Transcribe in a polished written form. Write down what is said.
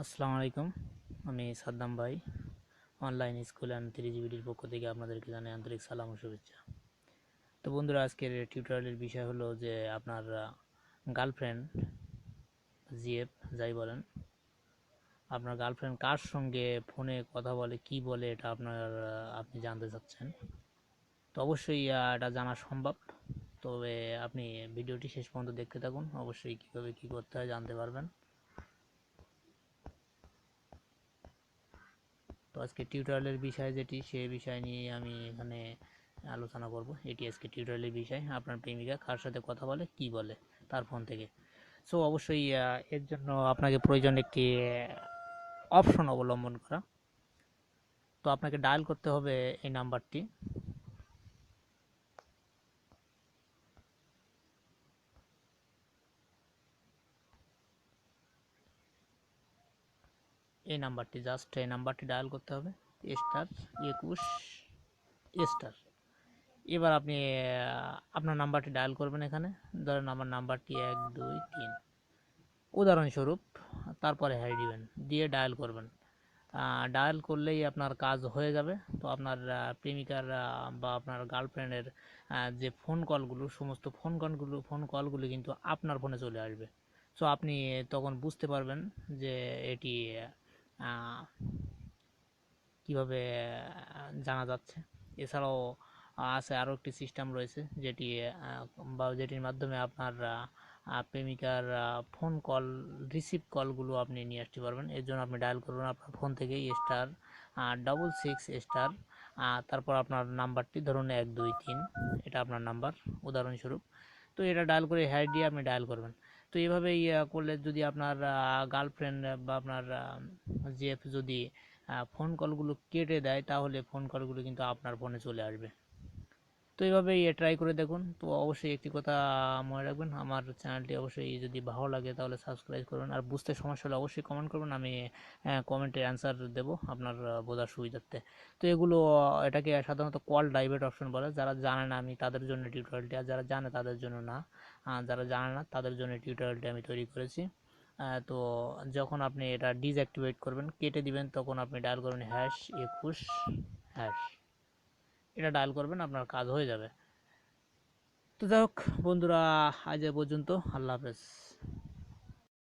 আসসালামু আলাইকুম। আমি সাদ্দাম ভাই, অনলাইন স্কুল অ্যান্ড 3GBDর পক্ষ থেকে আপনাদেরকে জানাই আন্তরিক সালাম ও শুভেচ্ছা। তো বন্ধুরা, আজকের টিউটোরিয়ালের বিষয় হলো যে আপনার গার্লফ্রেন্ড, জিএফ যাই বলেন, আপনার গার্লফ্রেন্ড কার সঙ্গে ফোনে কথা বলে, কি বলে, এটা আপনি জানতে চাচ্ছেন। তো অবশ্যই এটা জানা সম্ভব, তবে আপনি ভিডিওটি শেষ পর্যন্ত দেখতে থাকুন। অবশ্যই কীভাবে কী করতে হয় জানতে পারবেন। তো আজকে টিউটোরিয়ালের বিষয় যেটি, সেই বিষয় নিয়ে আমি এখানে আলোচনা করব। এটি আজকে টিউটোরিয়ালের বিষয়, আপনার প্রেমিকা কার সাথে কথা বলে, কি বলে তার ফোন থেকে। সো অবশ্যই এর জন্য আপনাকে প্রয়োজন একটি অপশন অবলম্বন করা। তো আপনাকে ডায়াল করতে হবে এই নাম্বারটি। এই নাম্বারটি ডায়াল করতে হবে, *21** এবার আপনি আপনার নাম্বারটি ডায়াল করবেন। এখানে ধরেন আমার নাম্বারটি 123, উদাহরণস্বরূপ। তারপরে হ্যাঁ দিবেন, দিয়ে ডায়াল করবেন। ডায়াল করলেই আপনার কাজ হয়ে যাবে। তো আপনার প্রেমিকার বা আপনার গার্লফ্রেন্ডের যে সমস্ত ফোন কলগুলো কিন্তু আপনার ফোনে চলে আসবে। সো আপনি তখন বুঝতে পারবেন যে এটি কিভাবে জানা যাচ্ছে। এছাড়াও আছে আরও একটি সিস্টেম রয়েছে, যেটির মাধ্যমে আপনার প্রেমিকার ফোন কল কলগুলো আপনি নিয়ে আসতে পারবেন। এর জন্য আপনি ডায়াল করবেন আপনার ফোন থেকেই *66** তারপর আপনার নাম্বারটি ধরুন 123, এটা আপনার নাম্বার উদাহরণস্বরূপ। তো এটা ডায়াল করে হ্যাঁ দিয়ে আপনি ডায়াল করবেন। তো এভাবেই করলে যদি আপনার গার্লফ্রেন্ড বা আপনার জিএফ যদি ফোন কলগুলো কেটে দেয়, তাহলে ফোন কলগুলো কিন্তু আপনার ফোনে চলে আসবে। তো এইভাবেই ট্রাই করে দেখুন। তো অবশ্যই একটি কথা মনে রাখবেন, আমার চ্যানেলটি অবশ্যই যদি ভালো লাগে তাহলে সাবস্ক্রাইব করবেন, আর বুঝতে সমস্যা হলে অবশ্যই কমেন্ট করবেন, আমি কমেন্টের অ্যান্সার দেবো আপনার বোঝার সুবিধার্থে। তো এটাকে সাধারণত কল ডাইভার্ট অপশন বলে। যারা জানে না, আমি তাদের জন্য টিউটোরিয়ালটি, আর যারা জানে তাদের জন্য না। যারা জানে না তাদের জন্য টিউটোরিয়ালটি আমি তৈরি করেছি। তো যখন আপনি এটা ডিসঅ্যাক্টিভেট করবেন, কেটে দিবেন, তখন আপনি ডায়াল করবেন #21#, এটা ডায়াল করবেন, আপনার কাজ হয়ে যাবে। তো যাই হোক বন্ধুরা, আজ এ পর্যন্ত। আল্লাহ হাফেজ।